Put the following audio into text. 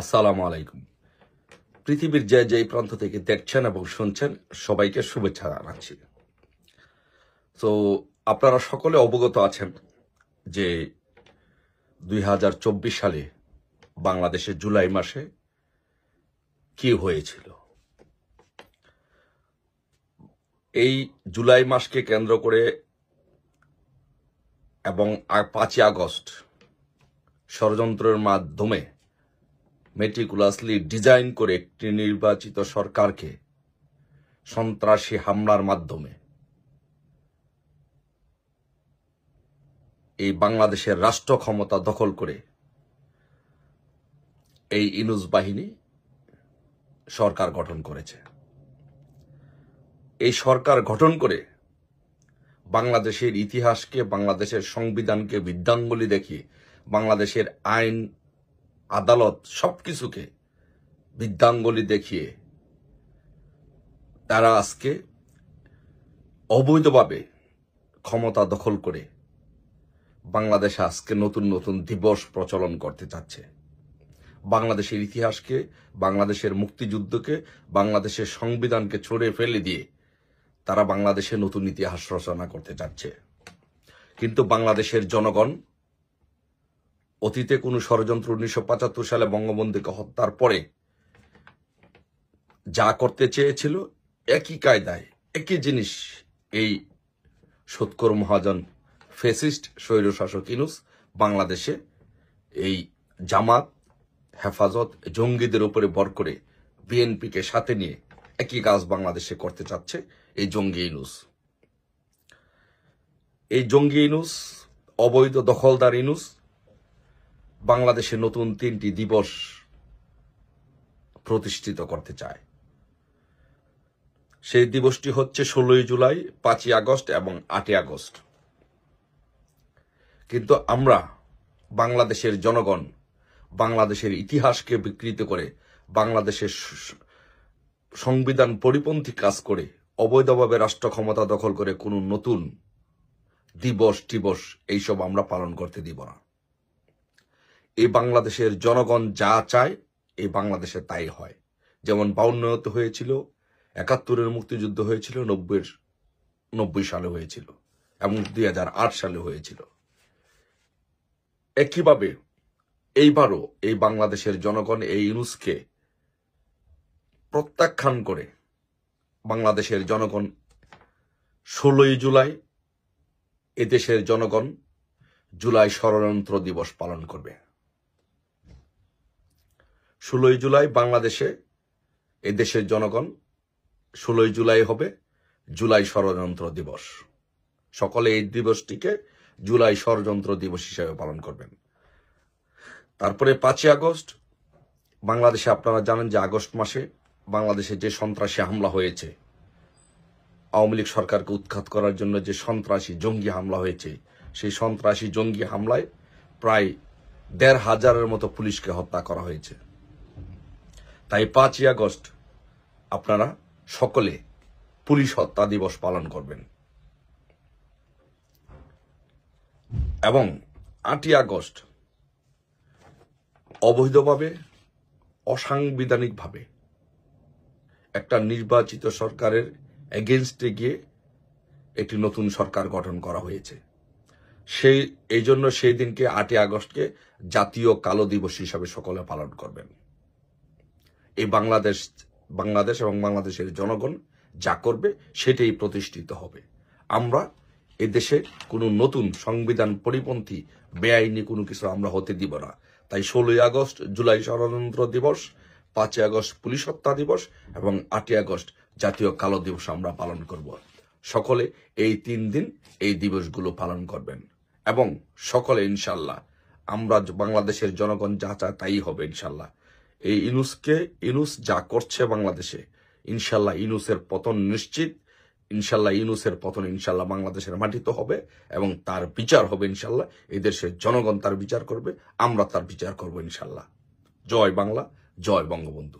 আসসালামু আলাইকুম। পৃথিবীর যে যেই প্রান্ত থেকে দেখছেন এবং শুনছেন সবাইকে শুভেচ্ছা জানাচ্ছি। তো আপনারা সকলে অবগত আছেন যে 2024 সালে বাংলাদেশের জুলাই মাসে কি হয়েছিল। এই জুলাই মাসকে কেন্দ্র করে এবং 5ই আগস্ট ষড়যন্ত্রের মাধ্যমে মেটিকুলাসলি ডিজাইন করে একটি নির্বাচিত সরকারকে সন্ত্রাসী হামলার মাধ্যমে এই বাংলাদেশের রাষ্ট্র ক্ষমতা দখল করে এই ইনুস বাহিনী সরকার গঠন করেছে। এই সরকার গঠন করে বাংলাদেশের ইতিহাসকে, বাংলাদেশের সংবিধানকে বৃদ্ধাঙ্গুলি দেখিয়ে, বাংলাদেশের আইন আদালত সবকিছুকে বৃদ্ধাঙ্গুলি দেখিয়ে তারা আজকে অবৈধভাবে ক্ষমতা দখল করে বাংলাদেশে আজকে নতুন নতুন দিবস প্রচলন করতে চাচ্ছে। বাংলাদেশের ইতিহাসকে, বাংলাদেশের মুক্তিযুদ্ধকে, বাংলাদেশের সংবিধানকে ছড়ে ফেলে দিয়ে তারা বাংলাদেশে নতুন ইতিহাস রচনা করতে চাচ্ছে। কিন্তু বাংলাদেশের জনগণ অতীতে কোন ষড়যন্ত্র 1975 সালে বঙ্গবন্ধুকে হত্যার পরে যা করতে চেয়েছিল একই কায়দায় একই জিনিস এই সৎকর মহাজন ফ্যাসিস্ট স্বৈরশাসক ইনুস বাংলাদেশে এই জামাত, হেফাজত, জঙ্গিদের উপরে ভর করে বিএনপিকে সাথে নিয়ে একই কাজ বাংলাদেশে করতে চাচ্ছে এই জঙ্গি ইনুস। এই জঙ্গি ইনুস, অবৈধ দখলদার ইনুস বাংলাদেশে নতুন 3টি দিবস প্রতিষ্ঠিত করতে চায়। সেই দিবসটি হচ্ছে 16ই জুলাই, 5ই আগস্ট এবং 8ই আগস্ট। কিন্তু আমরা বাংলাদেশের জনগণ বাংলাদেশের ইতিহাসকে বিকৃত করে, বাংলাদেশের সংবিধান পরিপন্থী কাজ করে, অবৈধভাবে রাষ্ট্র ক্ষমতা দখল করে কোনো নতুন দিবস টিবস এইসব আমরা পালন করতে দিব না। এই বাংলাদেশের জনগণ যা চায় এই বাংলাদেশে তাই হয়। যেমন 52 হয়েছিল, 71-এর মুক্তিযুদ্ধ হয়েছিল, 90 সালে হয়েছিল এবং 2008 সালে হয়েছিল। একইভাবে এইবারও এই বাংলাদেশের জনগণ এই ইনুসকে প্রত্যাখ্যান করে বাংলাদেশের জনগণ 16ই জুলাই এদেশের জনগণ জুলাই ষড়যন্ত্র দিবস পালন করবে। 16ই জুলাই বাংলাদেশে এদেশের জনগণ 16ই জুলাই হবে জুলাই ষড়যন্ত্র দিবস। সকলে এই দিবসটিকে জুলাই ষড়যন্ত্র দিবস হিসেবে পালন করবেন। তারপরে 5ই আগস্ট বাংলাদেশে আপনারা জানেন যে আগস্ট মাসে বাংলাদেশে যে সন্ত্রাসী হামলা হয়েছে, আওয়ামী লীগ সরকারকে উৎখাত করার জন্য যে সন্ত্রাসী জঙ্গি হামলা হয়েছে, সেই সন্ত্রাসী জঙ্গি হামলায় প্রায় 1,500-এর মতো পুলিশকে হত্যা করা হয়েছে। তাই 5ই আগস্ট আপনারা সকলে পুলিশ হত্যা দিবস পালন করবেন। এবং 8ই আগস্ট অবৈধভাবে, অসাংবিধানিকভাবে একটা নির্বাচিত সরকারের এগেইনস্টে গিয়ে একটি নতুন সরকার গঠন করা হয়েছে। এই জন্য সেই দিনকে 8ই আগস্টকে জাতীয় কালো দিবস হিসাবে সকলে পালন করবেন। এই বাংলাদেশ এবং বাংলাদেশের জনগণ যা করবে সেটাই প্রতিষ্ঠিত হবে। আমরা এদেশে কোনো নতুন সংবিধান পরিপন্থী বেআইনি কোনো কিছু আমরা হতে দিব না। তাই 16ই আগস্ট জুলাই ষড়যন্ত্র দিবস, 5ই আগস্ট পুলিশ হত্যা দিবস এবং 8ই আগস্ট জাতীয় কালো দিবস আমরা পালন করব। সকলে এই 3 দিন এই দিবসগুলো পালন করবেন এবং সকলে ইনশাল্লাহ আমরা বাংলাদেশের জনগণ যা চায় তাই হবে ইনশাল্লাহ। এই ইনুস যা করছে বাংলাদেশে, ইনশাল্লাহ ইনুসের পতন নিশ্চিত। ইনশাল্লাহ ইনুসের পতন ইনশাল্লাহ বাংলাদেশের মাটিতে হবে এবং তার বিচার হবে ইনশাল্লাহ। এই দেশের জনগণ তার বিচার করবে, আমরা তার বিচার করব ইনশাল্লাহ। জয় বাংলা, জয় বঙ্গবন্ধু।